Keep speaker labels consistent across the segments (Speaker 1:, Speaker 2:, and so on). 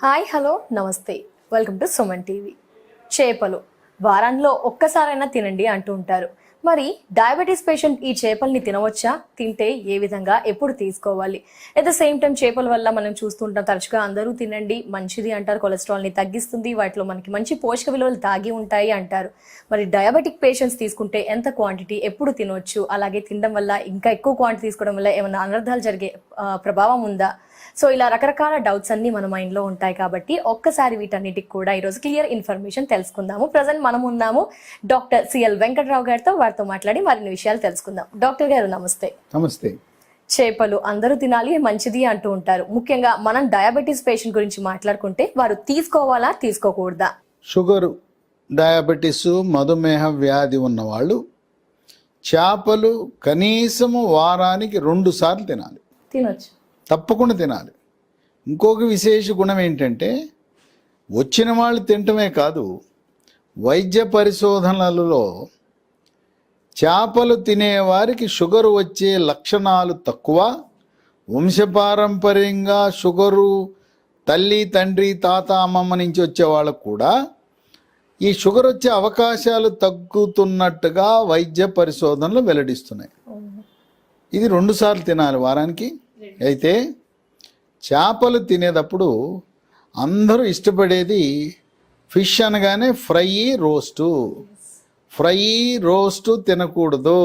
Speaker 1: Hi hello నమస్తే, welcome to Suman TV. చేపలు వారాల్లో ఒక్కసారైనా తినండి అంటూ ఉంటారు. మరి డయాబెటీస్ పేషెంట్ ఈ చేపల్ని తినవచ్చా? తింటే ఏ విధంగా, ఎప్పుడు తీసుకోవాలి? ఎట్ ద సేమ్ టైం చేపల వల్ల మనం చూస్తుంటాం, తరచుగా అందరూ తినండి మంచిది అంటారు, కొలెస్ట్రాల్ని తగ్గిస్తుంది, వాటిలో మనకి మంచి పోషక విలువలు దాగి ఉంటాయి అంటారు. మరి డయాబెటిక్ పేషెంట్స్ తీసుకుంటే ఎంత క్వాంటిటీ, ఎప్పుడు తినవచ్చు? అలాగే తినడం వల్ల, ఇంకా ఎక్కువ క్వాంటిటీ తీసుకోవడం వల్ల ఏమైనా అనర్థాలు జరిగే ప్రభావం ఉందా? సో ఇలా రకరకాల డౌట్స్ అన్ని మన మైండ్లో ఉంటాయి కాబట్టి ఒక్కసారి వీటన్నిటికి కూడా ఈరోజు క్లియర్ ఇన్ఫర్మేషన్ తెలుసుకుందాము. ప్రజెంట్ మనం ఉన్నాము డాక్టర్ సిఎల్ వెంకట్రావు గారితో. వారితో మాట్లాడి మరిన్ని విషయాలు తెలుసుకుందాం. డాక్టర్ గారు నమస్తే.
Speaker 2: నమస్తే.
Speaker 1: చేపలు అందరూ తినాలి, మంచిది అంటూ ఉంటారు. ముఖ్యంగా మనం డయాబెటీస్ పేషెంట్ గురించి మాట్లాడుకుంటే వారు తీసుకోవాలా, తీసుకోకూడదా?
Speaker 2: షుగరు, డయాబెటీస్, మధుమేహ వ్యాధి ఉన్నవాళ్ళు చేపలు కనీసము వారానికి 2 సార్లు తినాలి.
Speaker 1: తినొచ్చు,
Speaker 2: తప్పకుండా తినాలి. ఇంకొక విశేష గుణం ఏంటంటే, వచ్చిన వాళ్ళు తినటమే కాదు, వైద్య పరిశోధనలలో చేపలు తినేవారికి షుగరు వచ్చే లక్షణాలు తక్కువ, వంశపారంపర్యంగా షుగరు తల్లి, తండ్రి, తాత, అమ్మమ్మ నుంచి వచ్చే వాళ్ళకు కూడా ఈ షుగర్ వచ్చే అవకాశాలు తగ్గుతున్నట్టుగా వైద్య పరిశోధనలు వెల్లడిస్తున్నాయి. ఇది 2 సార్లు తినాలి వారానికి. అయితే చేపలు తినేటప్పుడు అందరూ ఇష్టపడేది ఫిష్ అనగానే ఫ్రై రోస్టు తినకూడదు.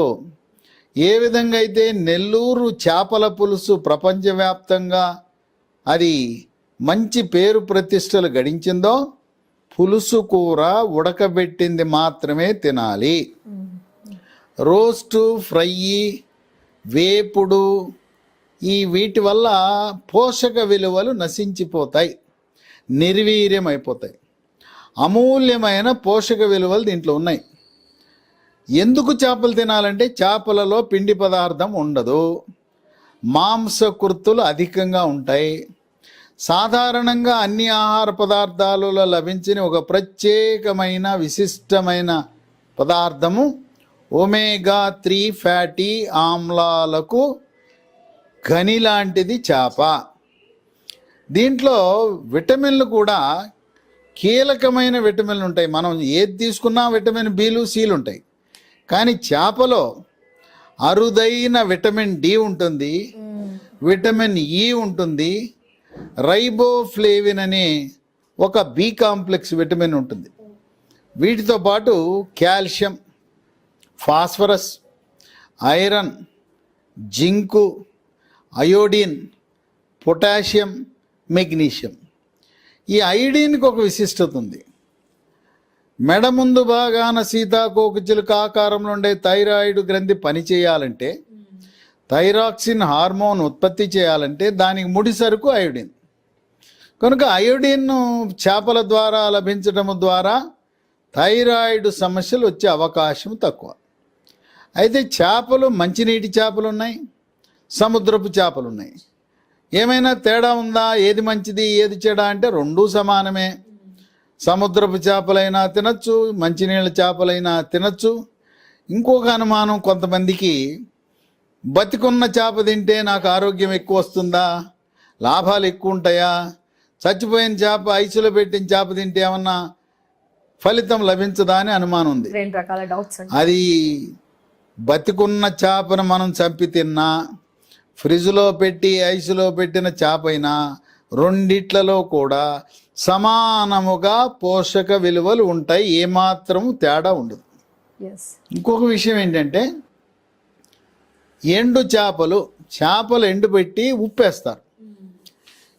Speaker 2: ఏ విధంగా అయితే నెల్లూరు చేపల పులుసు ప్రపంచవ్యాప్తంగా అది మంచి పేరు ప్రతిష్టలు గడించిందో, పులుసు కూర ఉడకబెట్టింది మాత్రమే తినాలి. రోస్టు, ఫ్రై, వేపుడు వీటి వల్ల పోషక విలువలు నశించిపోతాయి, నిర్వీర్యమైపోతాయి. అమూల్యమైన పోషక విలువలు దీంట్లో ఉన్నాయి. ఎందుకు చేపలు తినాలంటే, చేపలలో పిండి పదార్థం ఉండదు, మాంసకృతులు అధికంగా ఉంటాయి. సాధారణంగా అన్ని ఆహార పదార్థాలలో లభించిన ఒక ప్రత్యేకమైన విశిష్టమైన పదార్థము ఒమేగా 3 ఫ్యాటీ ఆమ్లాలకు గని లాంటిది చేప. దీంట్లో విటమిన్లు కూడా కీలకమైన విటమిన్లు ఉంటాయి. మనం ఏది తీసుకున్నా విటమిన్ బిలు, సిలు ఉంటాయి. కానీ చేపలో అరుదైన విటమిన్ డి ఉంటుంది, విటమిన్ ఇ ఉంటుంది, రైబోఫ్లేవిన్ అనే ఒక బి కాంప్లెక్స్ విటమిన్ ఉంటుంది. వీటితో పాటు calcium, phosphorus, iron, zinc, iodine, potassium, magnesium. ఈ అయోడిన్కి ఒక విశిష్టత ఉంది. మెడ ముందు భాగాన సీతాకోకచిలుక ఆకారంలో ఉండే థైరాయిడ్ గ్రంథి పనిచేయాలంటే, థైరాక్సిన్ హార్మోన్ ఉత్పత్తి చేయాలంటే దానికి ముడి సరుకు అయోడిన్. కనుక అయోడిన్ను చేపల ద్వారా లభించడం ద్వారా థైరాయిడ్ సమస్యలు వచ్చే అవకాశం తక్కువ. అయితే చేపలు, మంచినీటి చేపలు ఉన్నాయి, సముద్రపు చేపలు ఉన్నాయి. ఏమైనా తేడా ఉందా? ఏది మంచిది, ఏది చెడా అంటే 2 సమానమే. సముద్రపు చేపలైనా తినచ్చు, మంచినీళ్ళ చేపలైనా తినచ్చు. ఇంకొక అనుమానం కొంతమందికి, బతికున్న చేప తింటే నాకు ఆరోగ్యం ఎక్కువ వస్తుందా, లాభాలు ఎక్కువ ఉంటాయా, చచ్చిపోయిన చేప, ఐసులో పెట్టిన చేప తింటే ఏమన్నా ఫలితం లభించదా అని అనుమానం ఉంది.
Speaker 1: 2 రకాల డౌట్స్.
Speaker 2: అది బతికున్న చేపను మనం చంపి తిన్నా, ఫ్రిడ్జ్లో పెట్టి ఐసులో పెట్టిన చేప అయినా, రెండిట్లలో కూడా సమానముగా పోషక విలువలు ఉంటాయి, ఏమాత్రం తేడా ఉండదు. ఇంకొక విషయం ఏంటంటే, ఎండు చేపలు ఎండు పెట్టి ఉప్పేస్తారు.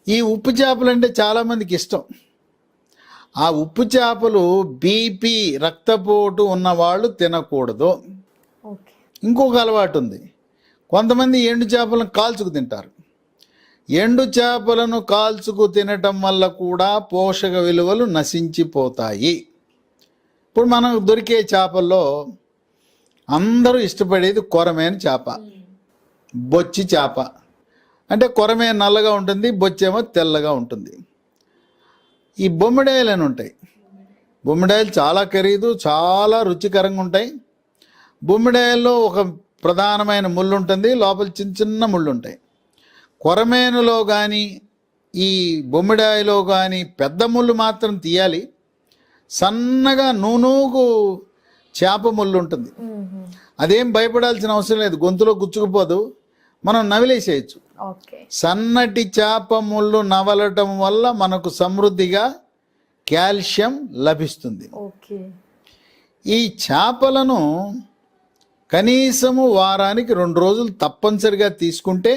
Speaker 2: ఈ ఉప్పు చేపలు అంటే చాలామందికి ఇష్టం. ఆ ఉప్పు చేపలు బీపీ, రక్తపోటు ఉన్నవాళ్ళు తినకూడదు. ఇంకొక అలవాటు ఉంది, కొంతమంది ఎండు చేపలను కాల్చుకు తింటారు. ఎండు చేపలను కాల్చుకు తినటం వల్ల కూడా పోషక విలువలు నశించిపోతాయి. ఇప్పుడు మనకు దొరికే చేపల్లో అందరూ ఇష్టపడేది కొరమేను చేప, బొచ్చి చేప. అంటే కొరమే నల్లగా ఉంటుంది, బొచ్చేమో తెల్లగా ఉంటుంది. ఈ బొమ్మిడాయలు అని ఉంటాయి. బొమ్మిడాయలు చాలా ఖరీదు, చాలా రుచికరంగా ఉంటాయి. బొమ్మిడాయల్లో ఒక ప్రధానమైన ముళ్ళు ఉంటుంది, లోపల చిన్న చిన్న ముళ్ళు ఉంటాయి. కొరమేనులో కానీ ఈ బొమ్మిడాయిలో కానీ పెద్ద ముళ్ళు మాత్రం తీయాలి. సన్నగా నూనూగు చేప ముళ్ళు ఉంటుంది, అదేం భయపడాల్సిన అవసరం లేదు, గొంతులో గుచ్చుకుపోదు, మనం నవిలేసేయచ్చు.
Speaker 1: ఓకే.
Speaker 2: సన్నటి చేప ముళ్ళు నవలటం వల్ల మనకు సమృద్ధిగా కాల్షియం లభిస్తుంది.
Speaker 1: ఓకే.
Speaker 2: ఈ చేపలను కనీసము వారానికి 2 రోజులు తప్పనిసరిగా తీసుకుంటే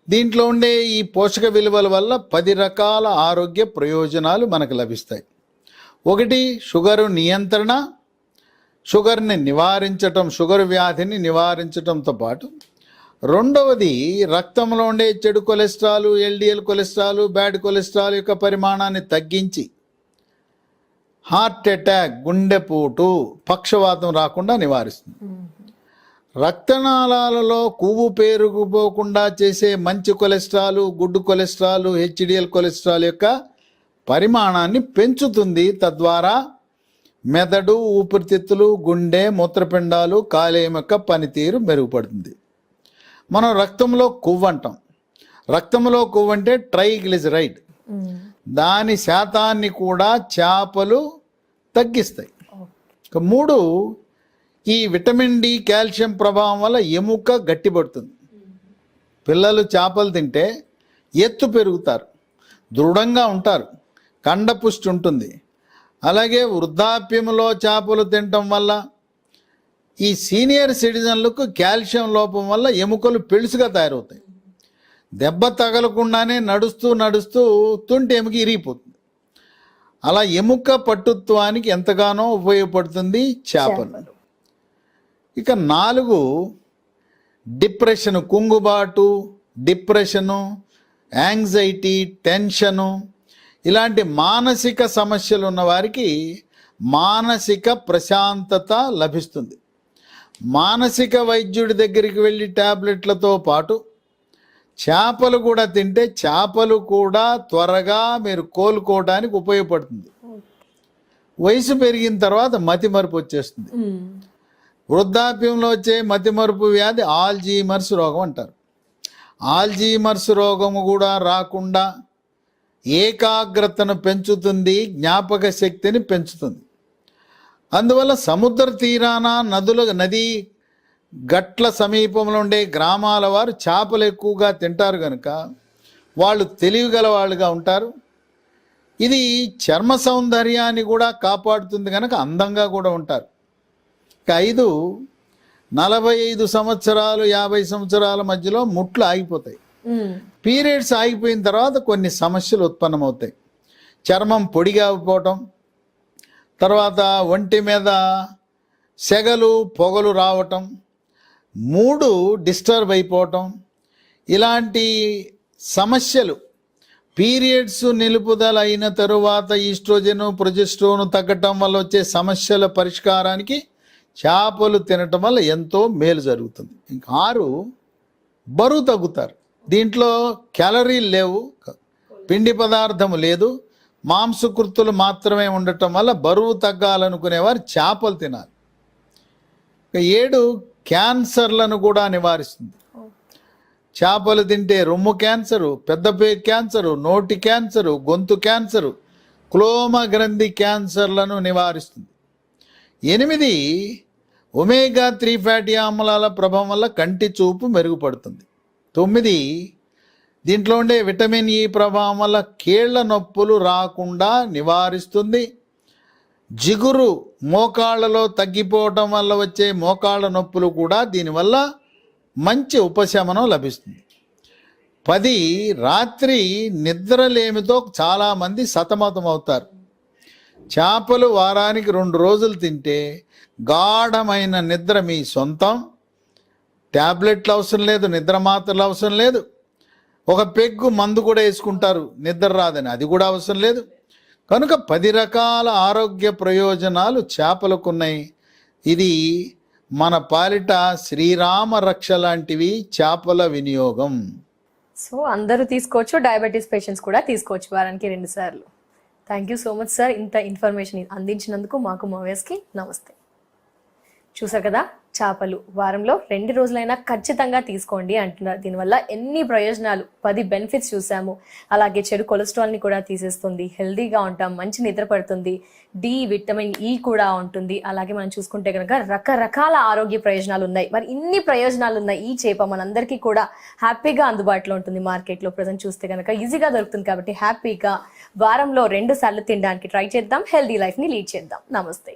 Speaker 2: దీంట్లో ఉండే ఈ పోషక విలువల వల్ల 10 రకాల ఆరోగ్య ప్రయోజనాలు మనకు లభిస్తాయి. ఒకటి, షుగరు నియంత్రణ, షుగర్ని నివారించటం, షుగర్ వ్యాధిని నివారించటంతో పాటు రెండవది రక్తంలో ఉండే చెడు cholesterol, LDL cholesterol, bad cholesterol యొక్క పరిమాణాన్ని తగ్గించి హార్ట్ అటాక్, గుండెపోటు, పక్షవాతం రాకుండా నివారిస్తుంది. రక్తనాళాలలో కొవ్వు పేరుకుపోకుండా చేసే మంచి cholesterol, good cholesterol, HDL cholesterol యొక్క పరిమాణాన్ని పెంచుతుంది. తద్వారా మెదడు, ఊపిరితిత్తులు, గుండె, మూత్రపిండాలు, కాలేయం యొక్క పనితీరు మెరుగుపడుతుంది. మనం రక్తంలో కొవ్వు అంటాం. రక్తంలో కొవ్వు అంటే ట్రైగ్లిజరైడ్, దాని శాతాన్ని కూడా చేపలు తగ్గిస్తాయి. ఇక 3, ఈ విటమిన్ డి, కాల్షియం ప్రభావం వల్ల ఎముక గట్టిపడుతుంది. పిల్లలు చేపలు తింటే ఎత్తు పెరుగుతారు, దృఢంగా ఉంటారు, కండపుష్టి ఉంటుంది. అలాగే వృద్ధాప్యంలో చేపలు తినటం వల్ల ఈ సీనియర్ సిటిజన్లకు కాల్షియం లోపం వల్ల ఎముకలు పెళుసుగా తయారవుతాయి. దెబ్బ తగలకుండానే నడుస్తూ నడుస్తూ తుంటి ఎముక ఇరిగిపోతుంది. అలా ఎముక పట్టుత్వానికి ఎంతగానో ఉపయోగపడుతుంది చేపలు. ఇక 4, డిప్రెషను, కుంగుబాటు, డిప్రెషను, యాంగ్జైటీ, టెన్షను, ఇలాంటి మానసిక సమస్యలు ఉన్న వారికి మానసిక ప్రశాంతత లభిస్తుంది. మానసిక వైద్యుడి దగ్గరికి వెళ్ళి ట్యాబ్లెట్లతో పాటు చేపలు కూడా తింటే చేపలు కూడా త్వరగా మీరు కోలుకోవడానికి ఉపయోగపడుతుంది. వయసు పెరిగిన తర్వాత మతిమరుపు వచ్చేస్తుంది. వృద్ధాప్యంలో వచ్చే మతిమరుపు వ్యాధి ఆల్జీమర్స్ రోగం అంటారు. ఆల్జీమర్స్ రోగము కూడా రాకుండా ఏకాగ్రతను పెంచుతుంది, జ్ఞాపక శక్తిని పెంచుతుంది. అందువల్ల సముద్ర తీరాన, నది గట్ల సమీపంలో ఉండే గ్రామాల వారు చేపలు ఎక్కువగా తింటారు కనుక వాళ్ళు తెలివిగల వాళ్ళుగా ఉంటారు. ఇది చర్మ సౌందర్యాన్ని కూడా కాపాడుతుంది కనుక అందంగా కూడా ఉంటారు. 5, 45 సంవత్సరాలు 50 సంవత్సరాల మధ్యలో ముట్లు ఆగిపోతాయి. పీరియడ్స్ ఆగిపోయిన తర్వాత కొన్ని సమస్యలు ఉత్పన్నమవుతాయి. చర్మం పొడిగా అయిపోవటం, తర్వాత ఒంటి మీద సెగలు, పొగలు రావటం, మూడు డిస్టర్బ్ అయిపోవటం, ఇలాంటి సమస్యలు పీరియడ్స్ నిలుపుదల అయిన తరువాత ఈస్ట్రోజన్, ప్రొజెస్ట్రోన్ తగ్గటం వల్ల వచ్చే సమస్యల పరిష్కారానికి చేపలు తినటం వల్ల ఎంతో మేలు జరుగుతుంది. ఇంకా 6, బరువు తగ్గుతారు. దీంట్లో క్యాలరీలు లేవు, పిండి పదార్థం లేదు, మాంసకృతులు మాత్రమే ఉండటం వల్ల బరువు తగ్గాలనుకునేవారు చేపలు తినాలి. 7, క్యాన్సర్లను కూడా నివారిస్తుంది. చేపలు తింటే రొమ్ము క్యాన్సరు, పెద్దపేగు క్యాన్సరు, నోటి క్యాన్సరు, గొంతు క్యాన్సరు, క్లోమ గ్రంథి క్యాన్సర్లను నివారిస్తుంది. 8, ఒమేగా 3 ఫ్యాటీ ఆమ్లాల ప్రభావం వల్ల కంటి చూపు మెరుగుపడుతుంది. 9, దీంట్లో ఉండే విటమిన్ ఈ ప్రభావం వల్ల కీళ్ల నొప్పులు రాకుండా నివారిస్తుంది. జిగురు మోకాళ్ళలో తగ్గిపోవటం వల్ల వచ్చే మోకాళ్ళ నొప్పులు కూడా దీనివల్ల మంచి ఉపశమనం లభిస్తుంది. 10, రాత్రి నిద్రలేమితో చాలామంది సతమతం అవుతారు. చేపలు వారానికి 2 రోజులు తింటే గాఢమైన నిద్ర మీ సొంతం. ట్యాబ్లెట్లు అవసరం లేదు, నిద్ర మాత్రలు అవసరం లేదు. ఒక పెగ్గు మందు కూడా వేసుకుంటారు నిద్ర రాదని, అది కూడా అవసరం లేదు. కనుక 10 రకాల ఆరోగ్య ప్రయోజనాలు చేపలకున్నాయి. ఇది మన పాలిట శ్రీరామ రక్ష లాంటివి చేపల వినియోగం.
Speaker 1: సో అందరూ తీసుకోవచ్చు, డయాబెటీస్ పేషెంట్స్ కూడా తీసుకోవచ్చు వారానికి 2 సార్లు. Thank you so much sir, ఇంత ఇన్ఫర్మేషన్ అందించినందుకు మాకు మా వ్యూయర్స్కి నమస్తే. చూసారు కదా, చేపలు వారంలో 2 రోజులైనా ఖచ్చితంగా తీసుకోండి అంటున్నారు. దీనివల్ల ఎన్ని ప్రయోజనాలు, 10 బెనిఫిట్స్ చూసాము. అలాగే చెడు కొలెస్ట్రాల్ని కూడా తీసేస్తుంది, హెల్దీగా ఉంటాం, మంచి నిద్ర పడుతుంది, డి విటమిన్ ఈ కూడా ఉంటుంది. అలాగే మనం చూసుకుంటే కనుక రకరకాల ఆరోగ్య ప్రయోజనాలు ఉన్నాయి. మరి ఇన్ని ప్రయోజనాలు ఉన్న ఈ చేప మనందరికీ కూడా హ్యాపీగా అందుబాటులో ఉంటుంది. మార్కెట్లో ప్రజెంట్ చూస్తే కనుక ఈజీగా దొరుకుతుంది. కాబట్టి హ్యాపీగా వారంలో 2 సార్లు తినడానికి ట్రై చేద్దాం, హెల్దీ లైఫ్ని లీడ్ చేద్దాం. నమస్తే.